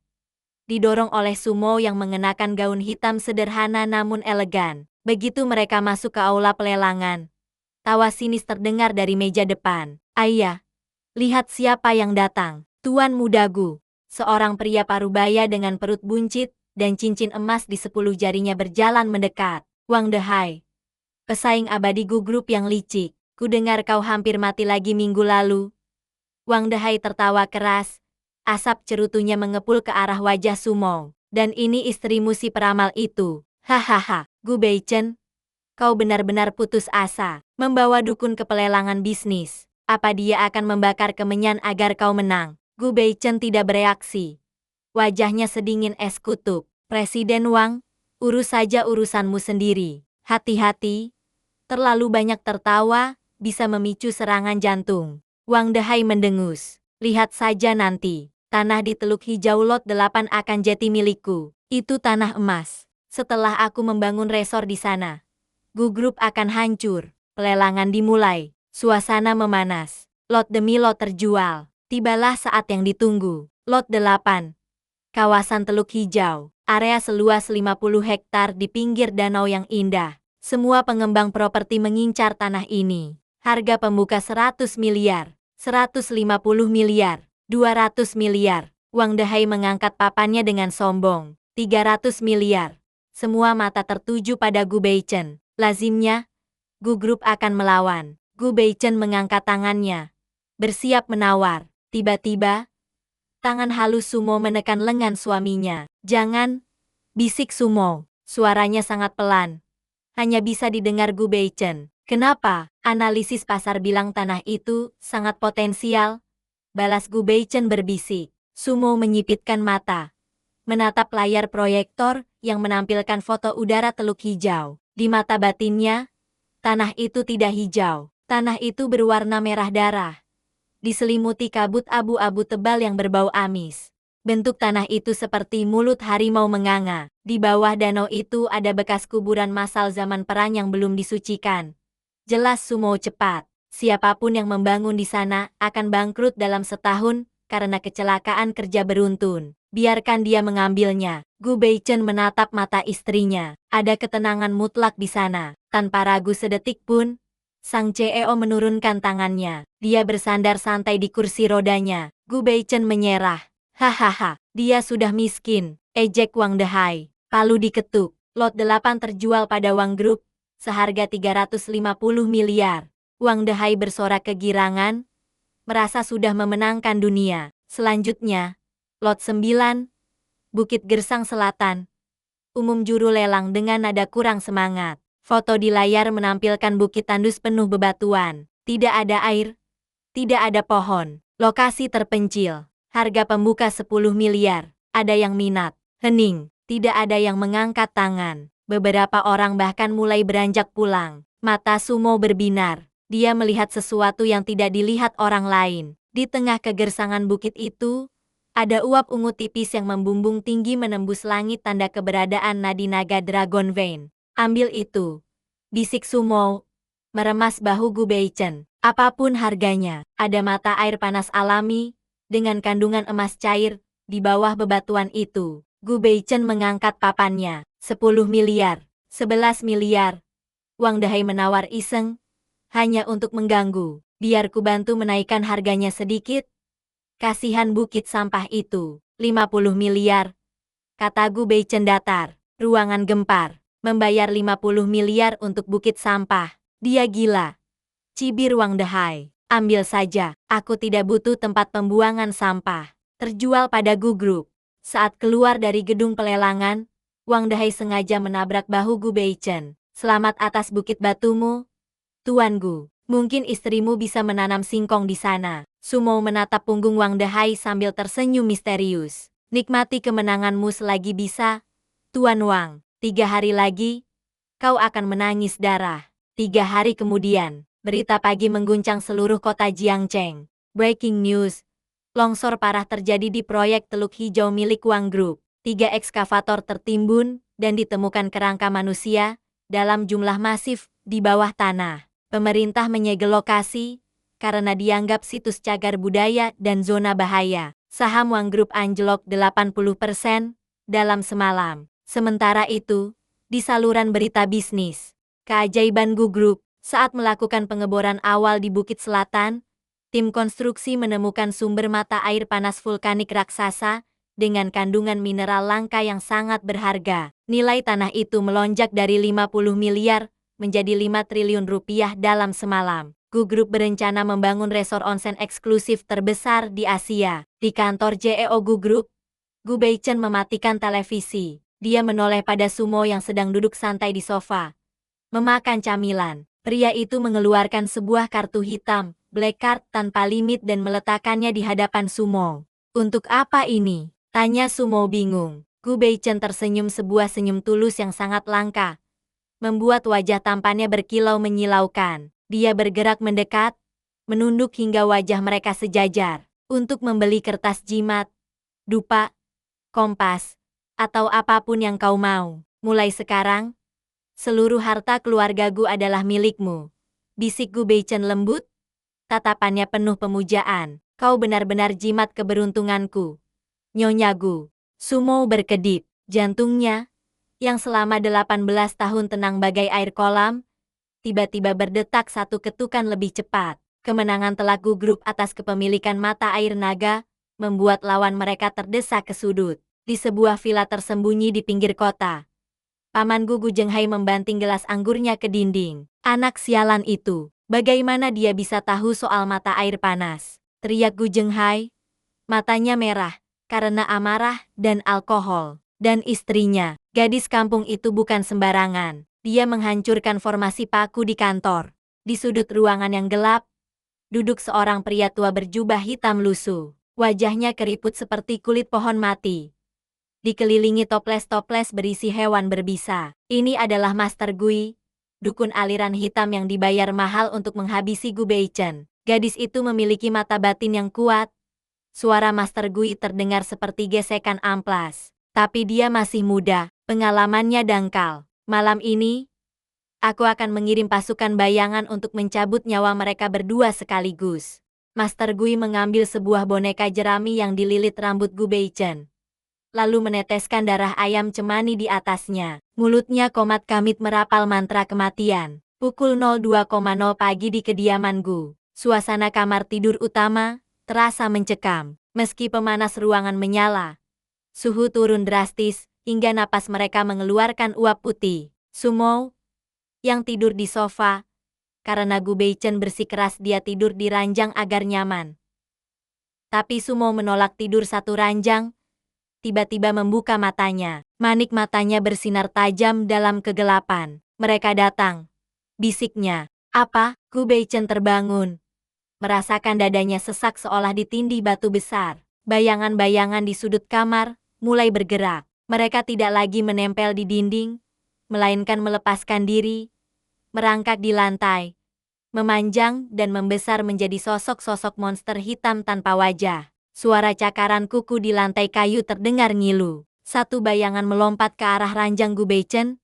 didorong oleh Sumo yang mengenakan gaun hitam sederhana namun elegan. Begitu mereka masuk ke aula pelelangan, tawa sinis terdengar dari meja depan. Ayah, lihat siapa yang datang. Tuan muda Gu, seorang pria parubaya dengan perut buncit dan cincin emas di 10 jarinya berjalan mendekat. Wang Dehai, pesaing abadi Gu Group yang licik. Ku dengar kau hampir mati lagi minggu lalu. Wang Dehai tertawa keras. Asap cerutunya mengepul ke arah wajah Sumo. Dan ini istrimu si peramal itu. Hahaha, Gu Beichen, kau benar-benar putus asa membawa dukun ke pelelangan bisnis. Apa dia akan membakar kemenyan agar kau menang? Gu Beichen tidak bereaksi. Wajahnya sedingin es kutub. Presiden Wang, urus saja urusanmu sendiri. Hati-hati, terlalu banyak tertawa bisa memicu serangan jantung. Wang Dehai mendengus. Lihat saja nanti. Tanah di Teluk Hijau Lot 8 akan jadi milikku. Itu tanah emas. Setelah aku membangun resor di sana, Gu Group akan hancur. Pelelangan dimulai. Suasana memanas. Lot demi lot terjual. Tibalah saat yang ditunggu. Lot 8. Kawasan Teluk Hijau. Area seluas 50 hektar di pinggir danau yang indah. Semua pengembang properti mengincar tanah ini. Harga pembuka 100 miliar, 150 miliar. 200 miliar. Wang Dehai mengangkat papannya dengan sombong. 300 miliar. Semua mata tertuju pada Gu Beichen. Lazimnya, Gu Group akan melawan. Gu Beichen mengangkat tangannya, bersiap menawar. Tiba-tiba, tangan halus Sumo menekan lengan suaminya. Jangan, bisik Sumo. Suaranya sangat pelan. Hanya bisa didengar Gu Beichen. Kenapa? Analisis pasar bilang tanah itu sangat potensial. Balas Gu Beichen berbisik. Sumo menyipitkan mata, menatap layar proyektor yang menampilkan foto udara Teluk Hijau. Di mata batinnya, tanah itu tidak hijau. Tanah itu berwarna merah darah, diselimuti kabut abu-abu tebal yang berbau amis. Bentuk tanah itu seperti mulut harimau menganga. Di bawah danau itu ada bekas kuburan massal zaman perang yang belum disucikan. Jelas Sumo cepat. Siapapun yang membangun di sana akan bangkrut dalam setahun karena kecelakaan kerja beruntun. Biarkan dia mengambilnya. Gu Beichen menatap mata istrinya. Ada ketenangan mutlak di sana. Tanpa ragu sedetik pun, Sang CEO menurunkan tangannya. Dia bersandar santai di kursi rodanya. Gu Beichen menyerah. Hahaha, dia sudah miskin. Ejek Wang Dehai. Palu diketuk. Lot 8 terjual pada Wang Group seharga 350 miliar. Wang Dehai bersorak kegirangan, merasa sudah memenangkan dunia. Selanjutnya, Lot 9, Bukit Gersang Selatan. Umum juru lelang dengan nada kurang semangat. Foto di layar menampilkan bukit tandus penuh bebatuan. Tidak ada air, tidak ada pohon. Lokasi terpencil. Harga pembuka 10 miliar. Ada yang minat. Hening. Tidak ada yang mengangkat tangan. Beberapa orang bahkan mulai beranjak pulang. Mata Sumo berbinar. Dia melihat sesuatu yang tidak dilihat orang lain. Di tengah kegersangan bukit itu, ada uap ungu tipis yang membumbung tinggi menembus langit, tanda keberadaan nadi naga Dragon Vein. Ambil itu, bisik Sumo, meremas bahu Gu Beichen. Apapun harganya, ada mata air panas alami, dengan kandungan emas cair, di bawah bebatuan itu. Gu Beichen mengangkat papannya. 10 miliar, 11 miliar. Wang Dehai menawar iseng, hanya untuk mengganggu. Biar ku bantu menaikkan harganya sedikit. Kasihan bukit sampah itu. 50 miliar. Kata Gu Beichen datar. Ruangan gempar. Membayar 50 miliar untuk bukit sampah. Dia gila. Cibir Wang Dehai. Ambil saja. Aku tidak butuh tempat pembuangan sampah. Terjual pada Gu Group. Saat keluar dari gedung pelelangan, Wang Dehai sengaja menabrak bahu Gu Beichen. Selamat atas bukit batumu, Tuan Gu. Mungkin istrimu bisa menanam singkong di sana. Sumo menatap punggung Wang Dehai sambil tersenyum misterius. Nikmati kemenanganmu selagi bisa, Tuan Wang. 3 hari lagi, kau akan menangis darah. 3 hari kemudian, berita pagi mengguncang seluruh kota Jiangcheng. Breaking news. Longsor parah terjadi di proyek Teluk Hijau milik Wang Group. 3 ekskavator tertimbun dan ditemukan kerangka manusia dalam jumlah masif di bawah tanah. Pemerintah menyegel lokasi karena dianggap situs cagar budaya dan zona bahaya. Saham Wang Group anjlok 80% dalam semalam. Sementara itu, di saluran berita bisnis, keajaiban Gu Group saat melakukan pengeboran awal di Bukit Selatan, tim konstruksi menemukan sumber mata air panas vulkanik raksasa dengan kandungan mineral langka yang sangat berharga. Nilai tanah itu melonjak dari 50 miliar menjadi 5 triliun rupiah dalam semalam. Gu Group berencana membangun resor onsen eksklusif terbesar di Asia. Di kantor CEO Gu Group, Gu Beichen mematikan televisi. Dia menoleh pada Sumo yang sedang duduk santai di sofa, memakan camilan. Pria itu mengeluarkan sebuah kartu hitam, black card tanpa limit dan meletakkannya di hadapan Sumo. Untuk apa ini? Tanya Sumo bingung. Gu Beichen tersenyum sebuah senyum tulus yang sangat langka, membuat wajah tampannya berkilau menyilaukan. Dia bergerak mendekat, menunduk hingga wajah mereka sejajar. Untuk membeli kertas jimat, dupa, kompas, atau apapun yang kau mau. Mulai sekarang, seluruh harta keluarga Gu adalah milikmu. Bisik Gu Beichen lembut, tatapannya penuh pemujaan. Kau benar-benar jimat keberuntunganku, Nyonya Gu. Sumo berkedip. Jantungnya, yang selama 18 tahun tenang bagai air kolam, tiba-tiba berdetak satu ketukan lebih cepat. Kemenangan telak Gu Group atas kepemilikan mata air naga membuat lawan mereka terdesak ke sudut. Di sebuah villa tersembunyi di pinggir kota, Paman Gu Jenghai membanting gelas anggurnya ke dinding. Anak sialan itu, bagaimana dia bisa tahu soal mata air panas? Teriak Gu Jenghai. Matanya merah karena amarah dan alkohol. Dan istrinya, gadis kampung itu bukan sembarangan. Dia menghancurkan formasi paku di kantor. Di sudut ruangan yang gelap, duduk seorang pria tua berjubah hitam lusuh. Wajahnya keriput seperti kulit pohon mati. dikelilingi toples-toples berisi hewan berbisa. Ini adalah Master Gui, dukun aliran hitam yang dibayar mahal untuk menghabisi Gu Beichen. Gadis itu memiliki mata batin yang kuat. Suara Master Gui terdengar seperti gesekan amplas. Tapi dia masih muda, pengalamannya dangkal. Malam ini, aku akan mengirim pasukan bayangan untuk mencabut nyawa mereka berdua sekaligus. Master Gui mengambil sebuah boneka jerami yang dililit rambut Gu Beichen, lalu meneteskan darah ayam cemani di atasnya. Mulutnya komat kamit merapal mantra kematian. Pukul 02.00 pagi di kediaman Gu. Suasana kamar tidur utama terasa mencekam. Meski pemanas ruangan menyala, suhu turun drastis hingga napas mereka mengeluarkan uap putih. Sumo, yang tidur di sofa, karena Gu Beichen bersikeras dia tidur di ranjang agar nyaman. Tapi Sumo menolak tidur satu ranjang. Tiba-tiba membuka matanya. Manik matanya bersinar tajam dalam kegelapan. Mereka datang. Bisiknya. Apa? Gu Beichen terbangun. Merasakan dadanya sesak seolah ditindih batu besar. Bayangan-bayangan di sudut kamar mulai bergerak. Mereka tidak lagi menempel di dinding, melainkan melepaskan diri, merangkak di lantai, memanjang dan membesar menjadi sosok-sosok monster hitam tanpa wajah. Suara cakaran kuku di lantai kayu terdengar ngilu. Satu bayangan melompat ke arah ranjang Gu Beichen.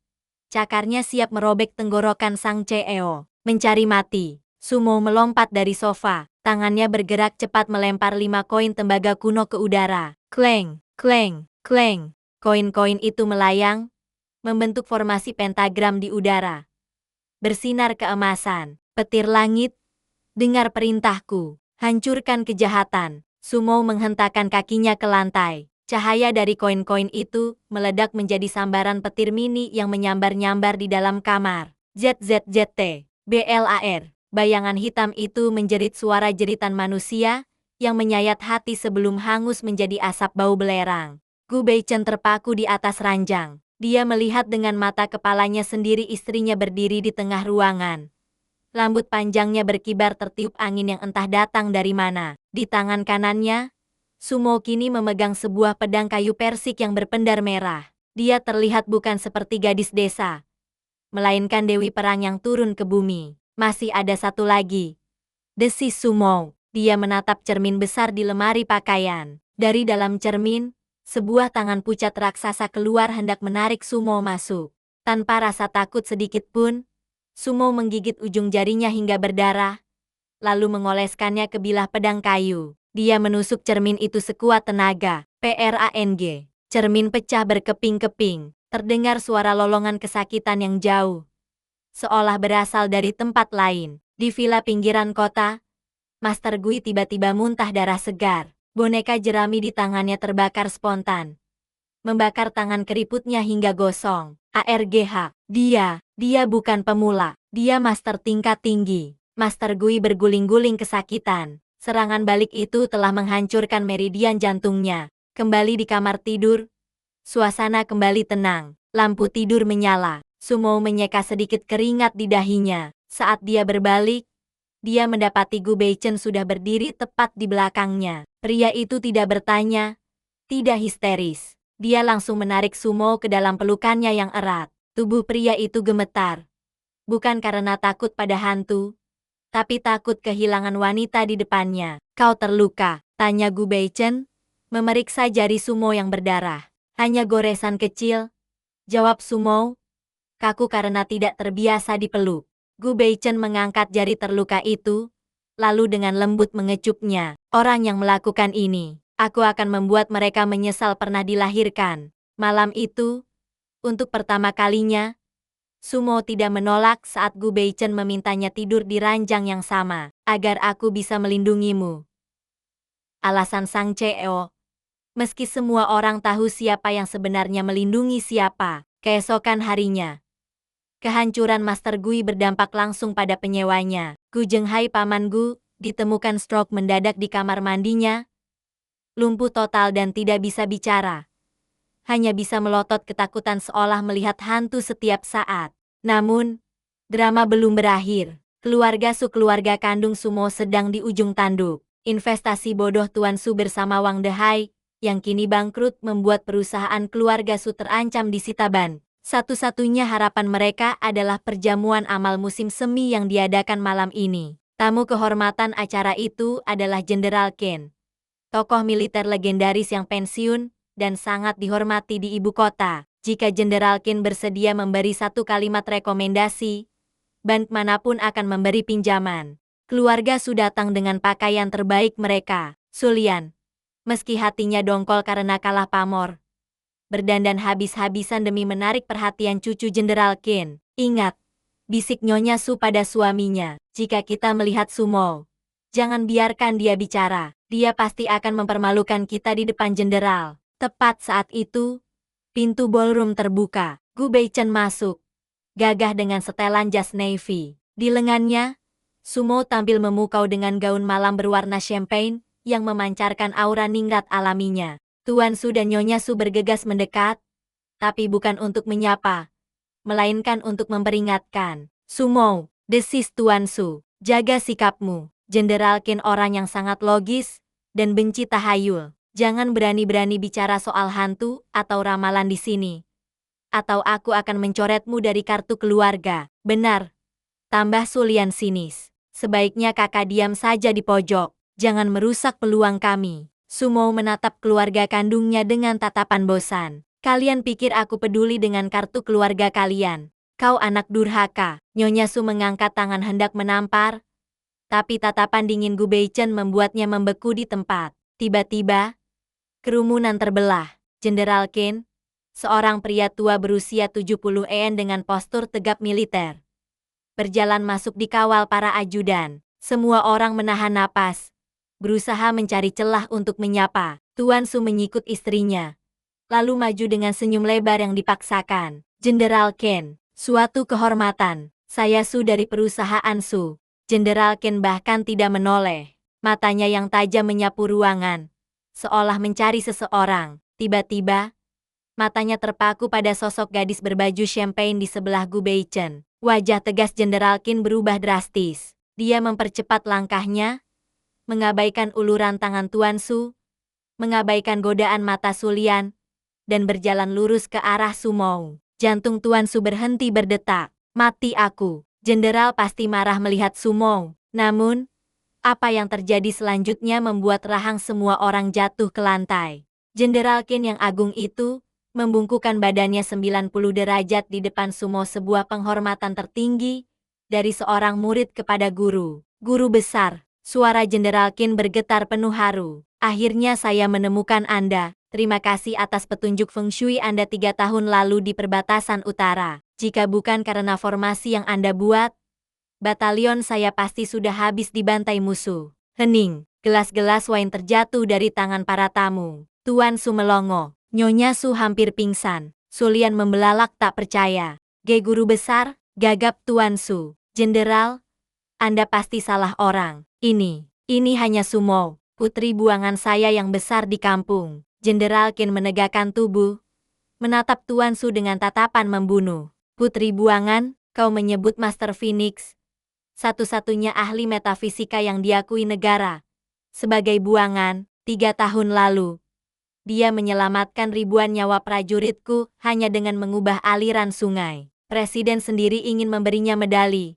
Cakarnya siap merobek tenggorokan Sang CEO. Mencari mati. Sumo melompat dari sofa. Tangannya bergerak cepat melempar 5 koin tembaga kuno ke udara. Kleng, kleng, kleng. Koin-koin itu melayang, membentuk formasi pentagram di udara. Bersinar keemasan. Petir langit, dengar perintahku. Hancurkan kejahatan. Sumo menghentakkan kakinya ke lantai. Cahaya dari koin-koin itu meledak menjadi sambaran petir mini yang menyambar-nyambar di dalam kamar. ZZZT, BLAR. Bayangan hitam itu menjerit suara jeritan manusia yang menyayat hati sebelum hangus menjadi asap bau belerang. Gu Beichen terpaku di atas ranjang. Dia melihat dengan mata kepalanya sendiri istrinya berdiri di tengah ruangan. Rambut panjangnya berkibar tertiup angin yang entah datang dari mana. Di tangan kanannya, Sumo kini memegang sebuah pedang kayu persik yang berpendar merah. Dia terlihat bukan seperti gadis desa, melainkan dewi perang yang turun ke bumi. Masih ada satu lagi, desis Sumo. Dia menatap cermin besar di lemari pakaian. Dari dalam cermin, sebuah tangan pucat raksasa keluar hendak menarik Sumo masuk. Tanpa rasa takut sedikit pun, Sumo menggigit ujung jarinya hingga berdarah, lalu mengoleskannya ke bilah pedang kayu. Dia menusuk cermin itu sekuat tenaga. PRANG. Cermin pecah berkeping-keping. Terdengar suara lolongan kesakitan yang jauh, seolah berasal dari tempat lain. Di villa pinggiran kota, Master Gui tiba-tiba muntah darah segar. Boneka jerami di tangannya terbakar spontan, membakar tangan keriputnya hingga gosong. ARGH. Dia bukan pemula. Dia master tingkat tinggi. Master Gui berguling-guling kesakitan. Serangan balik itu telah menghancurkan meridian jantungnya. Kembali di kamar tidur, suasana kembali tenang. Lampu tidur menyala. Sumo menyeka sedikit keringat di dahinya. Saat dia berbalik, dia mendapati Gu Beichen sudah berdiri tepat di belakangnya. Pria itu tidak bertanya, tidak histeris. Dia langsung menarik Sumo ke dalam pelukannya yang erat. Tubuh pria itu gemetar. Bukan karena takut pada hantu, tapi takut kehilangan wanita di depannya. Kau terluka? Tanya Gu Beichen, memeriksa jari Sumo yang berdarah. Hanya goresan kecil, jawab Sumo. Kaku karena tidak terbiasa dipeluk. Gu Beichen mengangkat jari terluka itu, lalu dengan lembut mengecupnya. Orang yang melakukan ini, aku akan membuat mereka menyesal pernah dilahirkan. Malam itu, untuk pertama kalinya, Sumo tidak menolak saat Gu Beichen memintanya tidur di ranjang yang sama, agar aku bisa melindungimu. Alasan Sang CEO. Meski semua orang tahu siapa yang sebenarnya melindungi siapa, keesokan harinya, kehancuran Master Gui berdampak langsung pada penyewanya. Gu Zhenghai paman Gu ditemukan stroke mendadak di kamar mandinya, lumpuh total dan tidak bisa bicara. Hanya bisa melotot ketakutan seolah melihat hantu setiap saat. Namun, drama belum berakhir. Keluarga Su, keluarga kandung Sumo, sedang di ujung tanduk. Investasi bodoh Tuan Su bersama Wang Dehai yang kini bangkrut membuat perusahaan keluarga Su terancam disita ban. Satu-satunya harapan mereka adalah perjamuan amal musim semi yang diadakan malam ini. Tamu kehormatan acara itu adalah Jenderal Ken, tokoh militer legendaris yang pensiun dan sangat dihormati di ibu kota. Jika Jenderal Ken bersedia memberi satu kalimat rekomendasi, bank manapun akan memberi pinjaman. Keluarga Su datang dengan pakaian terbaik mereka. Sulian, meski hatinya dongkol karena kalah pamor, berdandan habis-habisan demi menarik perhatian cucu Jenderal Ken. Ingat, bisik Nyonya Su pada suaminya, jika kita melihat Sumo, jangan biarkan dia bicara. Dia pasti akan mempermalukan kita di depan jenderal. Tepat saat itu, pintu ballroom terbuka. Gu Beichen masuk, gagah dengan setelan jas navy. Di lengannya, Sumo tampil memukau dengan gaun malam berwarna champagne yang memancarkan aura ningrat alaminya. Tuan Su dan Nyonya Su bergegas mendekat, tapi bukan untuk menyapa, melainkan untuk memperingatkan. Sumo, desis Tuan Su, jaga sikapmu. Jenderal Ken orang yang sangat logis dan benci tahayul. Jangan berani-berani bicara soal hantu atau ramalan di sini, atau aku akan mencoretmu dari kartu keluarga. Benar, tambah Sulian sinis. Sebaiknya kakak diam saja di pojok, jangan merusak peluang kami. Sumo menatap keluarga kandungnya dengan tatapan bosan. Kalian pikir aku peduli dengan kartu keluarga kalian? Kau anak durhaka. Nyonya Su mengangkat tangan hendak menampar, tapi tatapan dingin Gu Beichen membuatnya membeku di tempat. Tiba-tiba, kerumunan terbelah. Jenderal Ken, seorang pria tua berusia 70-an dengan postur tegap militer, berjalan masuk dikawal para ajudan. Semua orang menahan napas, berusaha mencari celah untuk menyapa. Tuan Su menyikut istrinya, lalu maju dengan senyum lebar yang dipaksakan. Jenderal Ken, suatu kehormatan. Saya Su dari perusahaan Su. Jenderal Ken bahkan tidak menoleh. Matanya yang tajam menyapu ruangan, seolah mencari seseorang. Tiba-tiba, matanya terpaku pada sosok gadis berbaju champagne di sebelah Gu Beichen. Wajah tegas Jenderal Ken berubah drastis. Dia mempercepat langkahnya, mengabaikan uluran tangan Tuan Su, mengabaikan godaan mata Sulian, dan berjalan lurus ke arah Sumo. Jantung Tuan Su berhenti berdetak. Mati aku. Jenderal pasti marah melihat Sumo. Namun, apa yang terjadi selanjutnya membuat rahang semua orang jatuh ke lantai. Jenderal Ken yang agung itu membungkukkan badannya 90 derajat di depan Sumo, sebuah penghormatan tertinggi dari seorang murid kepada guru. Guru besar. Suara Jenderal Ken bergetar penuh haru. Akhirnya saya menemukan Anda. Terima kasih atas petunjuk Feng Shui Anda 3 tahun lalu di perbatasan utara. Jika bukan karena formasi yang Anda buat, batalion saya pasti sudah habis dibantai musuh. Hening. Gelas-gelas wine terjatuh dari tangan para tamu. Tuan Su melongo. Nyonya Su hampir pingsan. Sulian membelalak tak percaya. Ge guru besar, gagap Tuan Su. Jenderal, Anda pasti salah orang. Ini hanya Sumo, putri buangan saya yang besar di kampung. Jenderal Ken menegakkan tubuh, menatap Tuan Su dengan tatapan membunuh. Putri buangan, kau menyebut Master Phoenix, satu-satunya ahli metafisika yang diakui negara, sebagai buangan. 3 tahun lalu, dia menyelamatkan ribuan nyawa prajuritku hanya dengan mengubah aliran sungai. Presiden sendiri ingin memberinya medali,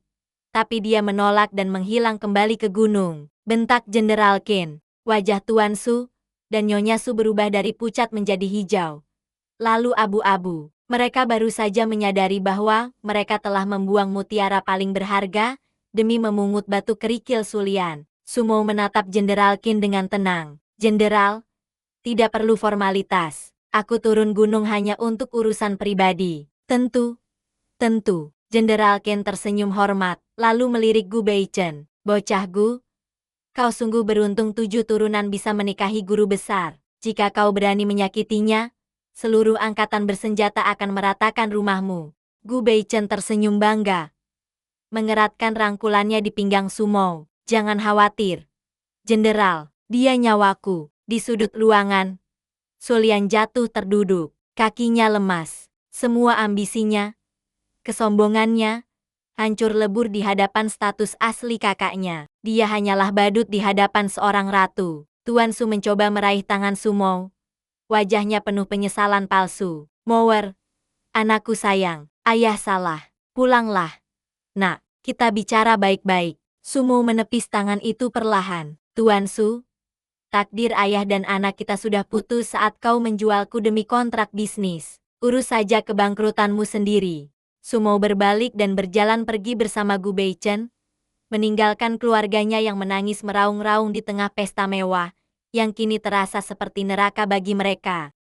tapi dia menolak dan menghilang kembali ke gunung. Bentak Jenderal Ken. Wajah Tuan Su dan Nyonya Su berubah dari pucat menjadi hijau, lalu abu-abu. Mereka baru saja menyadari bahwa mereka telah membuang mutiara paling berharga demi memungut batu kerikil Sulian. Sumo menatap Jenderal Ken dengan tenang. Jenderal, tidak perlu formalitas. Aku turun gunung hanya untuk urusan pribadi. Tentu. Jenderal Ken tersenyum hormat, lalu melirik Gu Beichen. Bocah Gu, kau sungguh beruntung 7 turunan bisa menikahi guru besar. Jika kau berani menyakitinya, seluruh angkatan bersenjata akan meratakan rumahmu. Gu Beichen tersenyum bangga, mengeratkan rangkulannya di pinggang Sumo. Jangan khawatir, Jenderal, dia nyawaku. Di sudut ruangan, Sulian jatuh terduduk. Kakinya lemas. Semua ambisinya, kesombongannya, hancur lebur di hadapan status asli kakaknya. Dia hanyalah badut di hadapan seorang ratu. Tuan Su mencoba meraih tangan Sumo, wajahnya penuh penyesalan palsu. Mower, anakku sayang, ayah salah. Pulanglah. Nak, kita bicara baik-baik. Sumo menepis tangan itu perlahan. Tuan Su, takdir ayah dan anak kita sudah putus saat kau menjualku demi kontrak bisnis. Urus saja kebangkrutanmu sendiri. Sumo berbalik dan berjalan pergi bersama Gu Beichen, meninggalkan keluarganya yang menangis meraung-raung di tengah pesta mewah, yang kini terasa seperti neraka bagi mereka.